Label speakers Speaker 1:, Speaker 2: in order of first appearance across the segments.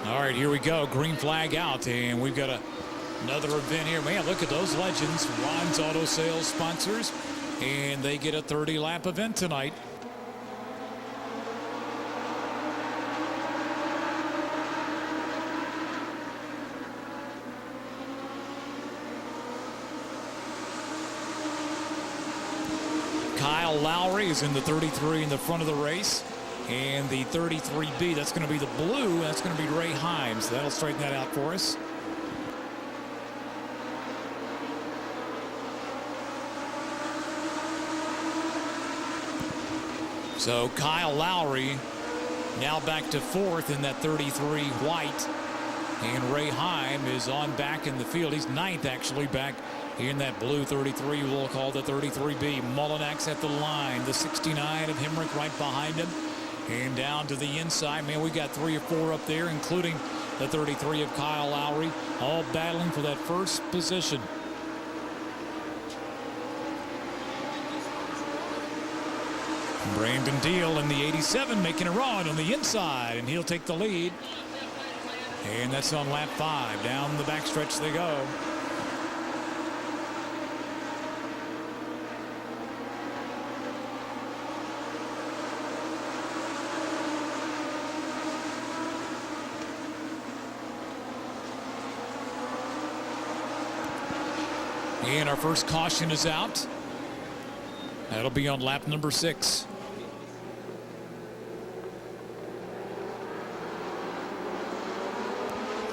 Speaker 1: All right, here we go. Green flag out, and we've got another event here. Man, look at those legends. Ron's Auto Sales sponsors, and they get a 30-lap event tonight. Kyle Lowry is in the 33 in the front of the race. And the 33B, that's going to be the blue. That's going to be Ray Himes. That'll straighten that out for us. So Kyle Lowry now back to fourth in that 33 white. And Ray Heim is on back in the field. He's ninth, actually, back in that blue 33. We'll call the 33B. Mullinax at the line. The 69 of Hemrick right behind him. And down to the inside. Man, we got 3 or 4 up there, including the 33 of Kyle Lowry, all battling for that first position. Brandon Deal in the 87 making a run on the inside, and he'll take the lead. And that's on lap 5. Down the backstretch they go. And our first caution is out. That'll be on lap number 6.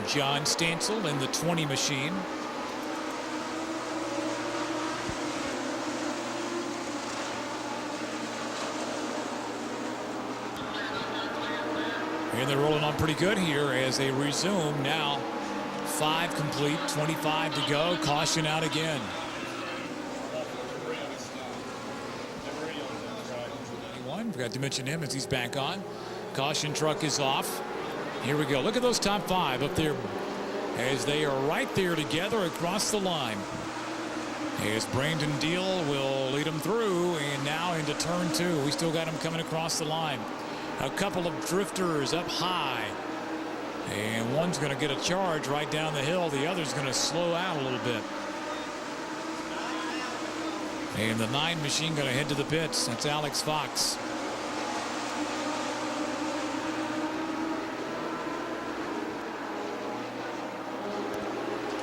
Speaker 1: John Stansel in the 20 machine. And they're rolling on pretty good here as they resume now. 5 complete, 25 to go. Caution out again. Forgot to mention him as he's back on. Caution truck is off. Here we go. Look at those top 5 up there as they are right there together across the line. As Brandon Deal will lead them through, and now into turn 2. We still got him coming across the line. A couple of drifters up high. And one's going to get a charge right down the hill. The other's going to slow out a little bit. And the 9 machine going to head to the pits. That's Alex Fox.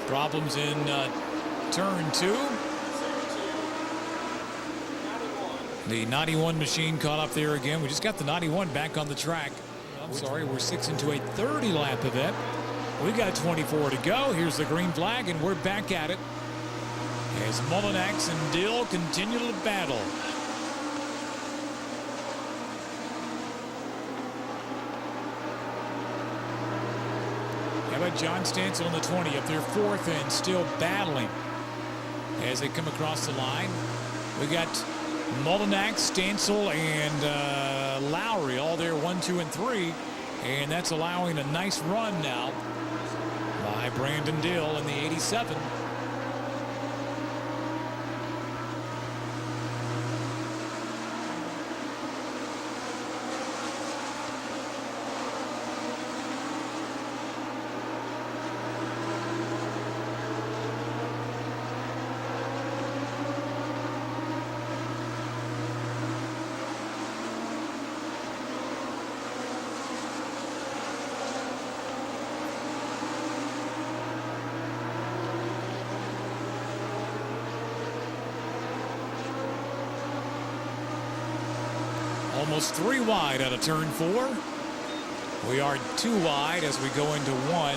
Speaker 1: Problems in turn 2. The 91 machine caught up there again. We just got the 91 back on the track. I'm sorry, we're 6 into a 30-lap event. We got 24 to go. Here's the green flag, and we're back at it as Mullinax and Dill continue to battle. How about John Stansel in the 20 up there, 4th and still battling as they come across the line. We got Mullinax, Stansel, and Lowry all there, 1, 2, and 3. And that's allowing a nice run now by Brandon Dill in the 87. Almost 3 wide out of turn 4. We are 2 wide as we go into 1.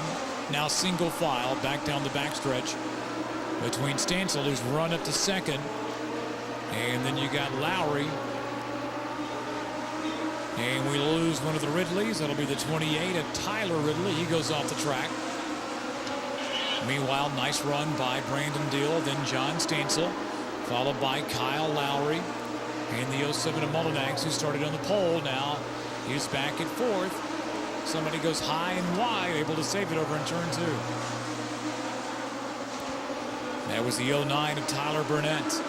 Speaker 1: Now single file back down the backstretch between Stansel, who's run up to 2nd. And then you got Lowry. And we lose one of the Ridleys. That'll be the 28 of Tyler Ridley. He goes off the track. Meanwhile, nice run by Brandon Deal, then John Stansel, followed by Kyle Lowry. And the 07 of Mullinax, who started on the pole, now he's back at 4th. Somebody goes high and wide, able to save it over in turn 2. That was the 09 of Tyler Burnett.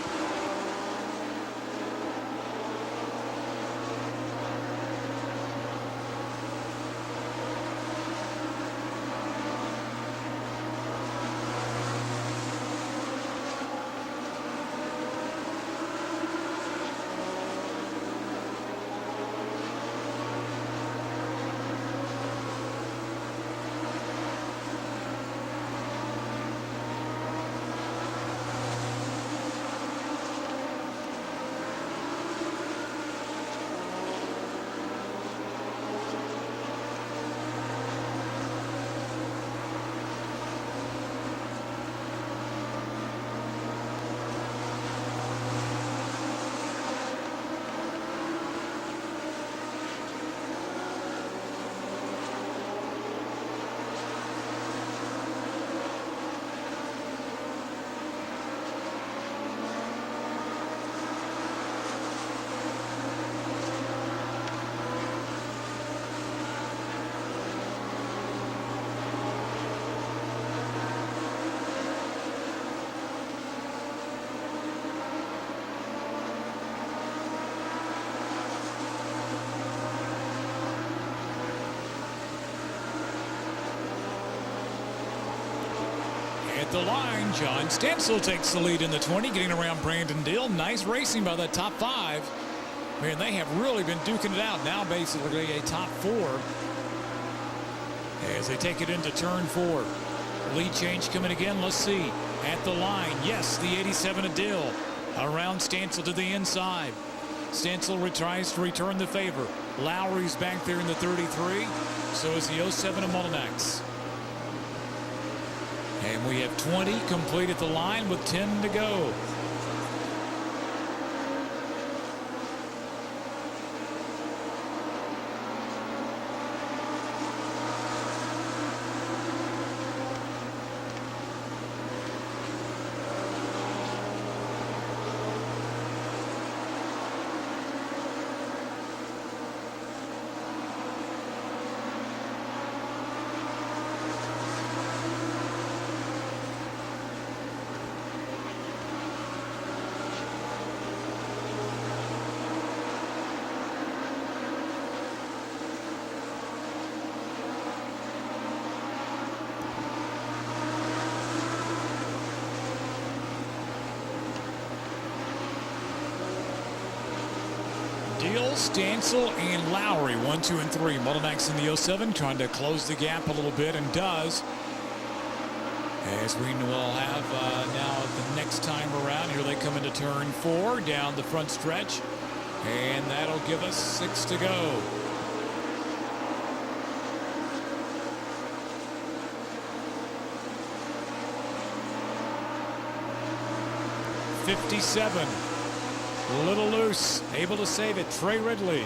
Speaker 1: At the line, John Stencil takes the lead in the 20, getting around Brandon Deal. Nice racing by that top 5. Man, they have really been duking it out. Now basically a top 4 as they take it into turn 4. Lead change coming again. Let's see. At the line, yes, the 87 of Dill. Around Stancil to the inside. Stancil tries to return the favor. Lowry's back there in the 33. So is the 07 of Mullinax. And we have 20 complete at the line with 10 to go. Deal, Stancil, and Lowry, 1, 2, and 3. Mullinax in the 07 trying to close the gap a little bit, and does. As we will have now the next time around, here they come into turn 4 down the front stretch, and that'll give us 6 to go. '57. A little loose, able to save it, Trey Ridley.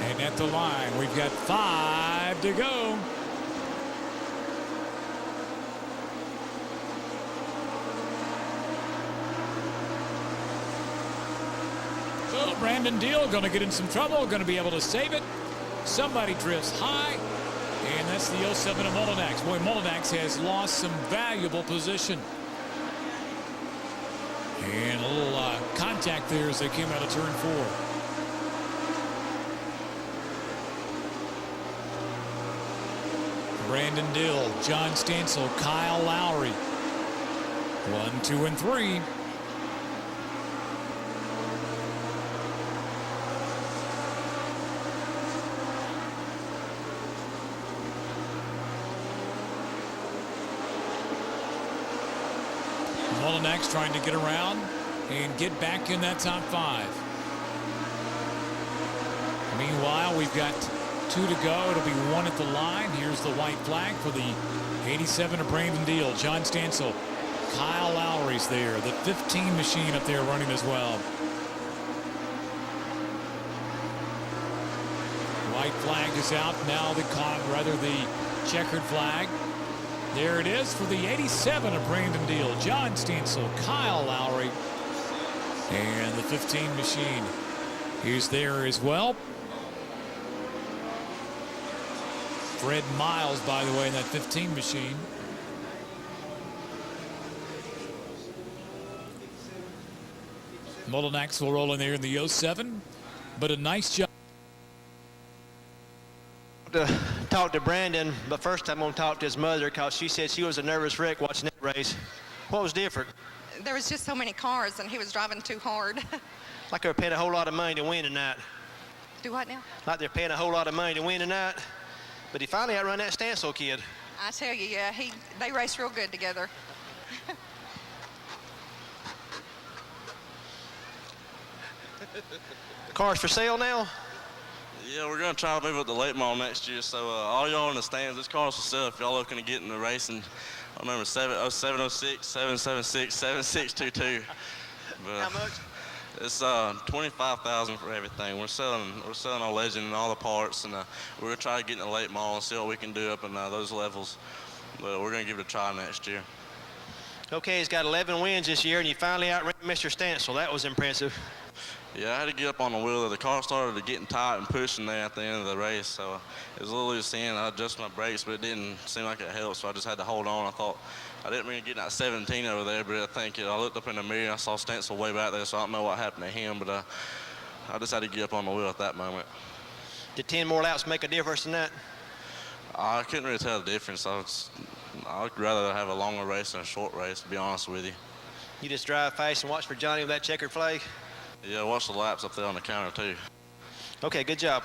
Speaker 1: And at the line, we've got 5 to go. So Brandon Deal going to get in some trouble, going to be able to save it. Somebody drifts high, and that's the 07 of Mullinax. Boy, Mullinax has lost some valuable position. And a little contact there as they came out of turn 4. Brandon Dill, John Stancil, Kyle Lowry. 1, 2, and 3. Mullinax trying to get around and get back in that top 5. Meanwhile, we've got 2 to go. It'll be 1 at the line. Here's the white flag for the 87 of Brandon Deal. John Stancil, Kyle Lowry's there. The 15 machine up there running as well. White flag is out. Now the checkered flag. There it is for the 87 of Brandon Deal. John Stancil, Kyle Lowry, and the 15 machine is there as well. Fred Miles, by the way, in that 15 machine. Mullinax will roll in there in the 07, but a nice job.
Speaker 2: To talk to Brandon, but first I'm going to talk to his mother because she said she was a nervous wreck watching that race. What was different?
Speaker 3: There was just so many cars and he was driving too hard.
Speaker 2: Like they were paying a whole lot of money to win tonight.
Speaker 3: Do what now?
Speaker 2: Like they're paying a whole lot of money to win tonight. But he finally outrun that Stancil kid.
Speaker 3: I tell you, yeah, they raced real good together.
Speaker 2: Cars for sale now?
Speaker 4: Yeah, we're going to try to move up the late model next year. So all y'all in the stands, this car's for sale if y'all looking to get in the racing. I remember 706, 776, 7622.
Speaker 2: How much?
Speaker 4: It's $25,000 for everything. We're selling our Legend and all the parts, and we're gonna try to get in the late model and see what we can do up in those levels. But we're gonna give it a try next year.
Speaker 2: Okay, he's got 11 wins this year, and he finally outran Mr. Stancil. That was impressive.
Speaker 4: Yeah, I had to get up on the wheel. The car started getting tight and pushing there at the end of the race, so it was a little loose in. I adjusted my brakes, but it didn't seem like it helped, so I just had to hold on. I thought I didn't really get that 17 over there, but I think I looked up in the mirror and I saw Stancil way back there, so I don't know what happened to him, but I just had to get up on the wheel at that moment.
Speaker 2: Did 10 more laps make a difference in that?
Speaker 4: I couldn't really tell the difference. I'd rather have a longer race than a short race, to be honest with you.
Speaker 2: You just drive fast and watch for Johnny with that checkered flag?
Speaker 4: Yeah, watch the laps up there on the counter, too.
Speaker 2: Okay, good job.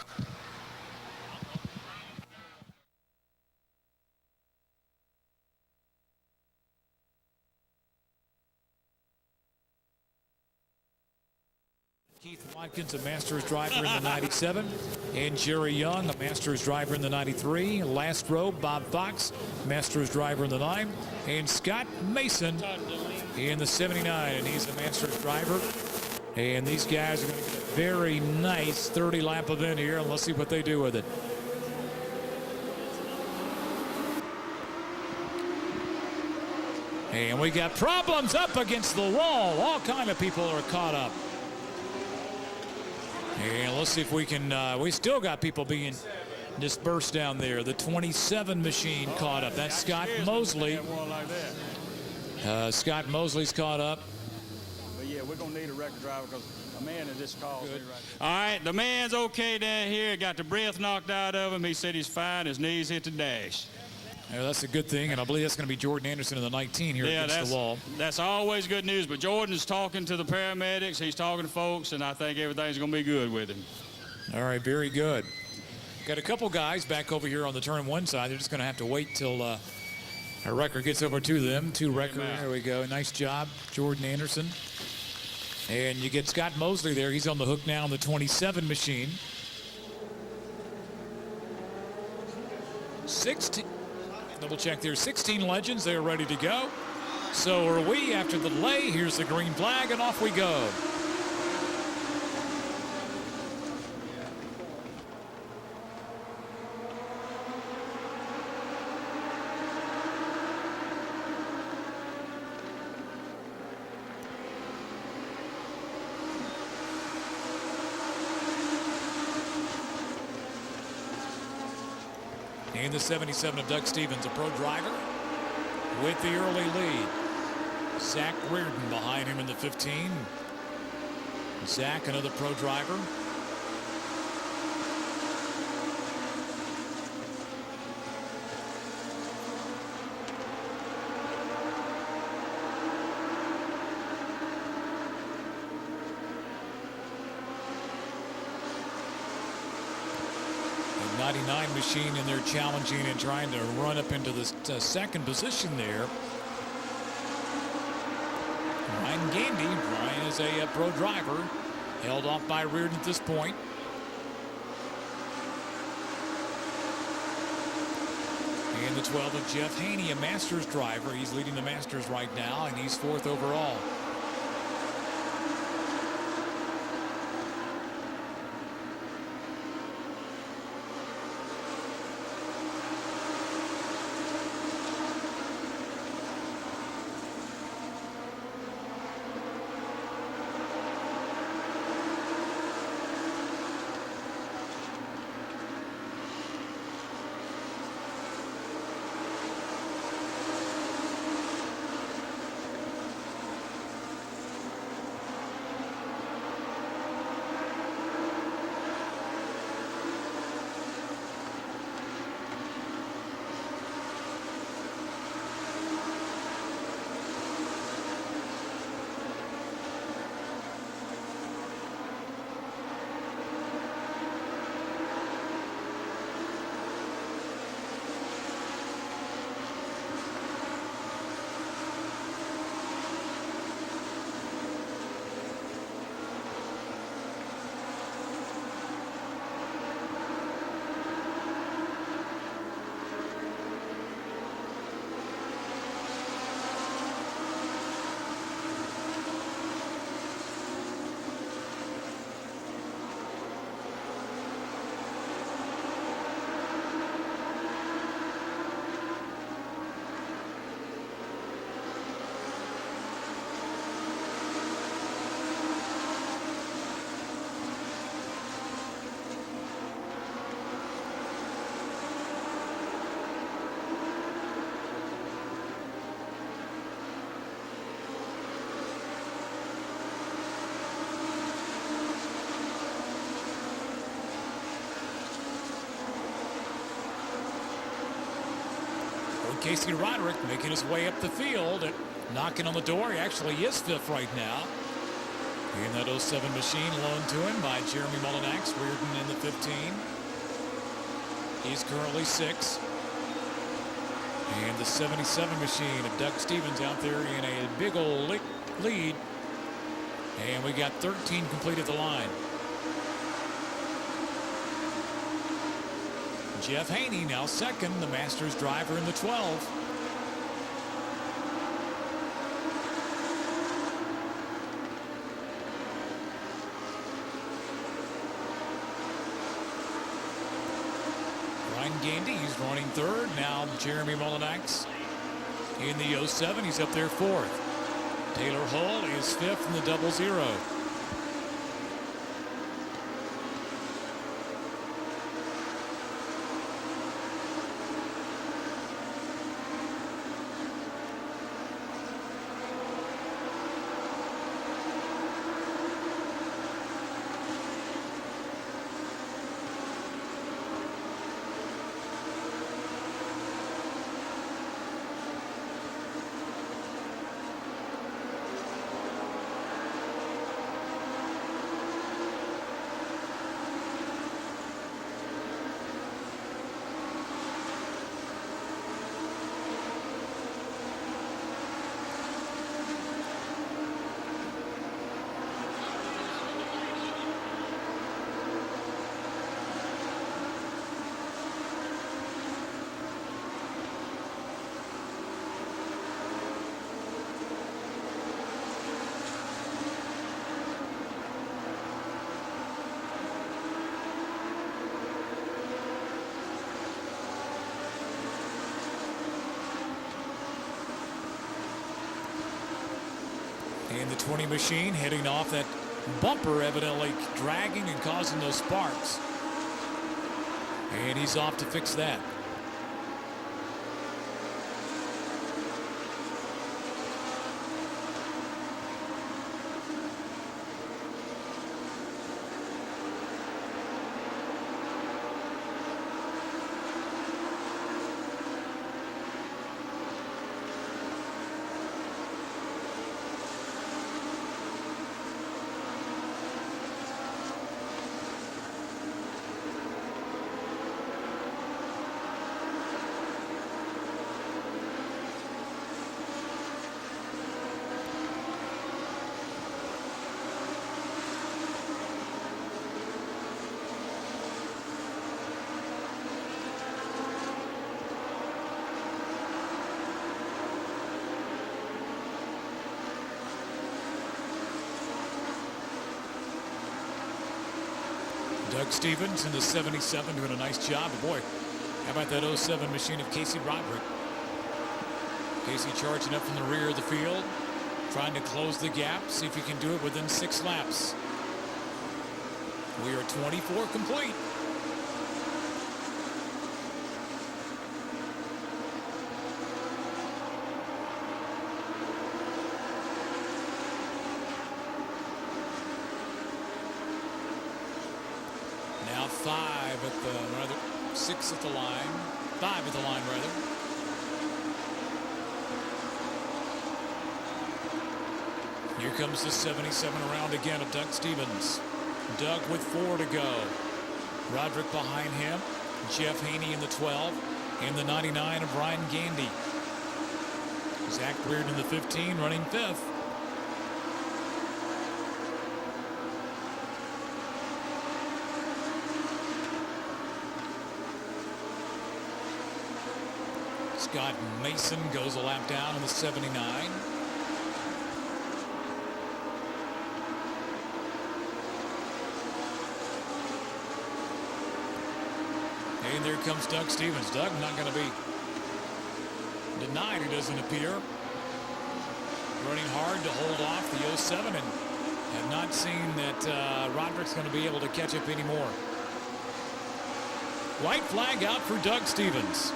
Speaker 1: Keith Watkins, a Masters driver in the 97, and Jerry Young, a Masters driver in the 93. Last row, Bob Fox, Masters driver in the 9, and Scott Mason in the 79, and he's a Masters driver. And these guys are going to get a very nice 30-lap event here, and let's see what they do with it. And we got problems up against the wall. All kind of people are caught up. And let's see if we can, we still got people being dispersed down there. The 27 machine caught up. That's Scott Mosley. Scott Mosley's caught up.
Speaker 5: But yeah, we're going to need a record driver because a man has just called me right now. All right, the man's okay down here. Got the breath knocked out of him. He said he's fine. His knees hit the dash.
Speaker 1: Yeah, that's a good thing, and I believe that's going to be Jordan Anderson in the 19 here against the wall.
Speaker 5: That's always good news, but Jordan's talking to the paramedics. He's talking to folks, and I think everything's going to be good with him.
Speaker 1: All right, very good. Got a couple guys back over here on the turn one side. They're just going to have to wait till a record gets over to them. Two record. There we go. Nice job, Jordan Anderson. And you get Scott Mosley there. He's on the hook now on the 27 machine. 16. Double check there. 16 legends. They're ready to go. So are we after the delay. Here's the green flag, and off we go. In the 77 of Doug Stevens, a pro driver with the early lead. Zach Reardon behind him in the 15. Zach, another pro driver. The 99 machine in there challenging and trying to run up into the second position there. Ryan Gandy. Ryan is a pro driver. Held off by Reardon at this point. And the 12 of Jeff Haney, a Masters driver. He's leading the Masters right now, and he's fourth overall. for Casey Roderick making his way up the field and knocking on the door. He actually is fifth right now. In that 07 machine loaned to him by Jeremy Mullinax. Reardon in the 15. He's currently 6. And the 77 machine of Doug Stevens out there in a big old lead. And we got 13 complete at the line. Jeff Haney now second, the Masters driver in the 12. Ryan Gandy, he's running third. Now Jeremy Mullinax in the 07, he's up there fourth. Taylor Hull is fifth in the 00. And the 20 machine heading off that bumper, evidently dragging and causing those sparks. And he's off to fix that. Doug Stevens in the 77 doing a nice job. But boy, how about that 07 machine of Casey Roderick? Casey charging up from the rear of the field, trying to close the gap, see if he can do it within 6 laps. We are 24 complete. Now 5 at the, rather 6 at the line, 5 at the line rather. Here comes the 77 around again of Doug Stevens. Doug with 4 to go. Roderick behind him. Jeff Haney in the 12. And the 99 of Ryan Gandy. Zach Reardon in the 15 running 5th. Scott Mason goes a lap down in the 79. And there comes Doug Stevens. Doug not going to be denied, it doesn't appear. Running hard to hold off the 07 and have not seen that Roderick's going to be able to catch up anymore. White flag out for Doug Stevens.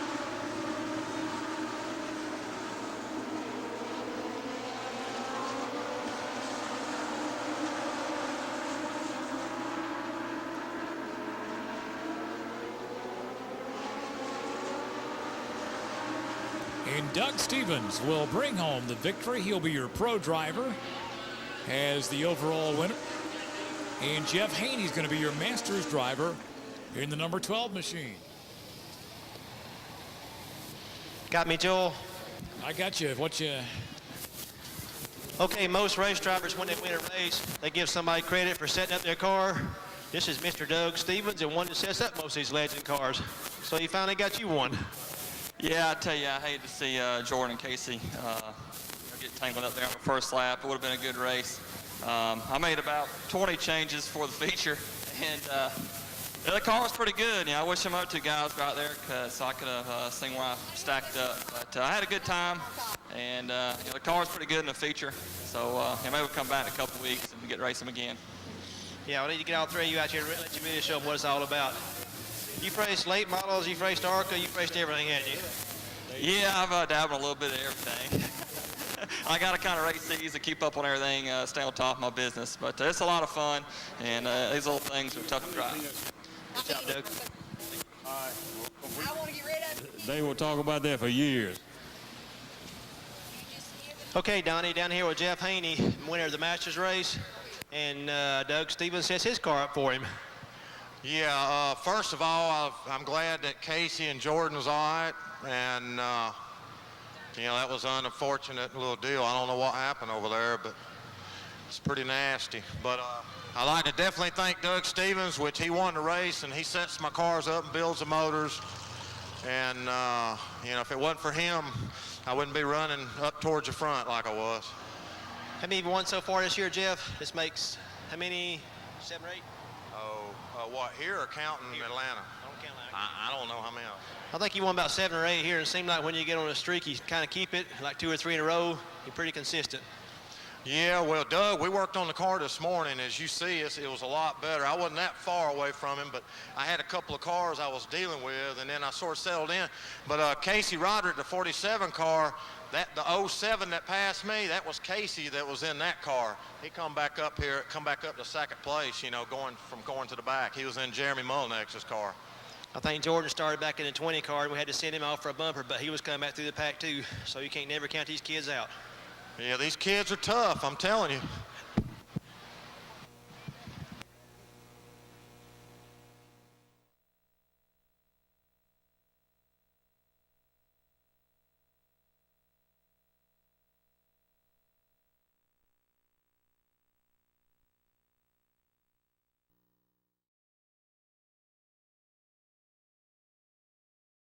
Speaker 1: And Doug Stevens will bring home the victory. He'll be your pro driver as the overall winner. And Jeff Haney's going to be your Masters driver in the number 12 machine.
Speaker 2: Got me, Joel?
Speaker 1: I got you.
Speaker 2: Okay, most race drivers, when they win a race, they give somebody credit for setting up their car. This is Mr. Doug Stevens, and one that sets up most of these legend cars. So he finally got you one.
Speaker 6: Yeah, I tell you, I hate to see Jordan and Casey get tangled up there on the first lap. It would have been a good race. I made about 20 changes for the feature, and the car was pretty good. I wish some other two guys were out there so I could have seen where I stacked up. But I had a good time, and the car was pretty good in the feature. So maybe we'll come back in a couple weeks and get racing again.
Speaker 2: Yeah, we need to get all three of you out here and let you really show them what it's all about. You've raced late models, you've raced ARCA, you've raced everything, haven't you?
Speaker 6: Yeah, I've dabbled a little bit of everything. I got to kind of race these to keep up on everything, stay on top of my business. But it's a lot of fun, and these little things are tough to drive.
Speaker 2: Good job, Doug.
Speaker 3: I want to get rid of it.
Speaker 5: They will talk about that for years.
Speaker 2: Okay, Donnie, down here with Jeff Haney, winner of the Masters race, and Doug Stevens sets his car up for him.
Speaker 7: Yeah, first of all, I'm glad that Casey and Jordan was all right, and that was an unfortunate little deal. I don't know what happened over there, but it's pretty nasty. But I'd like to definitely thank Doug Stevens, which he won the race, and he sets my cars up and builds the motors. And, if it wasn't for him, I wouldn't be running up towards the front like I was.
Speaker 2: How many have you won so far this year, Jeff? This makes how many? 7 or 8?
Speaker 7: What, here or counting
Speaker 2: Here.
Speaker 7: Atlanta?
Speaker 2: Don't count that.
Speaker 7: I don't know how many.
Speaker 2: I think you won about 7 or 8 here, and it seemed like when you get on a streak, you kind of keep it, like 2 or 3 in a row. You're pretty consistent.
Speaker 7: Yeah, well, Doug, we worked on the car this morning. As you see, it was a lot better. I wasn't that far away from him, but I had a couple of cars I was dealing with, and then I sort of settled in. But Casey Roderick, the 47 car, the 07 that passed me, that was Casey that was in that car. He come back up to second place, going to the back. He was in Jeremy Mullenex's car.
Speaker 2: I think Jordan started back in the 20 car, and we had to send him off for a bumper, but he was coming back through the pack too, so you can't never count these kids out.
Speaker 7: Yeah, these kids are tough, I'm telling you.